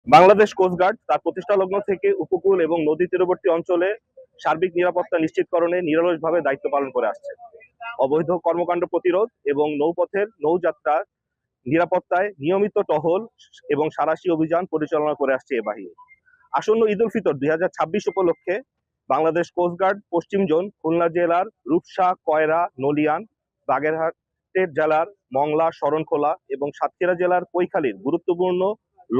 Bangladesh coast guard তার প্রতিষ্ঠা লগ্ন থেকে উপকূল এবং নদী তীরবর্তী অঞ্চলে সার্বিক নিরাপত্তা নিশ্চিতকরণে নিরলসভাবে দায়িত্ব পালন করে আসছে। অবৈধ কর্মকাণ্ড প্রতিরোধ এবং নৌপথের নৌযাত্রা নিরাপত্তায় নিয়মিত টহল এবং সাঁড়াশি অভিযান পরিচালনা করে আসছে এ বাহিনী। আসন্ন ঈদ উল ফিতর 2026 উপলক্ষে বাংলাদেশ কোস্টগার্ড পশ্চিম জোন খুলনা জেলার রূপসা, কয়রা, নলিয়ান, বাগেরহাটের জেলার মংলা, শরণখোলা এবং সাতক্ষীরা জেলার কৈখালীর গুরুত্বপূর্ণ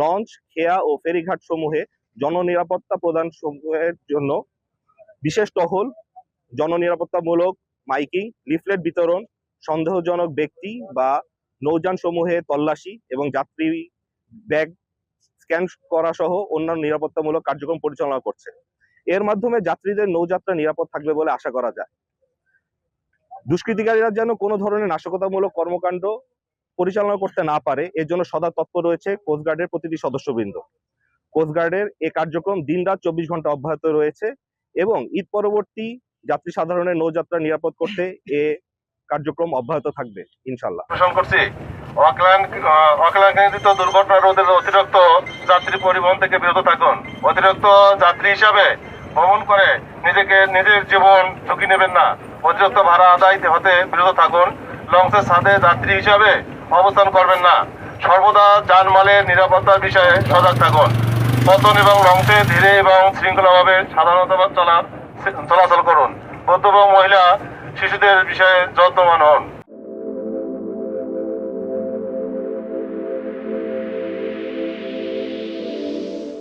লঞ্চ, খেয়া ও ফেরিঘাট সমূহে জননিরাপত্তা প্রদান সমূহের জন্য বিশেষ টহল, জননিরাপত্তামূলক মাইকিং, লিফলেট বিতরণ, সন্দেহজনক ব্যক্তি বা নৌযান সমূহে তল্লাশি এবং যাত্রী ব্যাগ স্ক্যান করা সহ অন্যান্য নিরাপত্তামূলক কার্যক্রম পরিচালনা করছে। এর মাধ্যমে যাত্রীদের নৌযাত্রা নিরাপদ থাকবে বলে আশা করা যায়। দুষ্কৃতিকারীরা যেন কোনো ধরনের নাশকতামূলক কর্মকাণ্ড পরিচালনা করতে না পারে, এর জন্য সদা তৎপর রয়েছে কোস্টগার্ডের প্রতিটি সদস্যবৃন্দ। কোস্টগার্ডের এই কার্যক্রম দিনরাত 24 ঘন্টা অব্যাহত রয়েছে এবং ঈদ পরবর্তী যাত্রী সাধারণের নৌযাত্রা নিরাপদ করতে এ কার্যক্রম অব্যাহত থাকবে ইনশাল্লাহ। করছি অকল্যাণজনিত দুর্ঘটনা রোধের অতিরিক্ত যাত্রী পরিবহন থেকে বিরত থাকুন। অতিরিক্ত যাত্রী হিসাবে ভ্রমণ করে নিজের জীবন ঝুঁকি নেবেন না। অতিরিক্ত ভাড়া আদায় হতে বিরত থাকুন। লঞ্চের সাথে যাত্রী হিসাবে অবস্থান করবেন না। সর্বদা যানমালের নিরাপত্তার বিষয়ে সজাগ থাকুন। পতন এবং লঞ্চে ধীরে এবং শৃঙ্খলাভাবে সাধারণত চলাচল করুন। বৃদ্ধ এবং মহিলা শিশুদের বিষয়ে যত্নবান হন।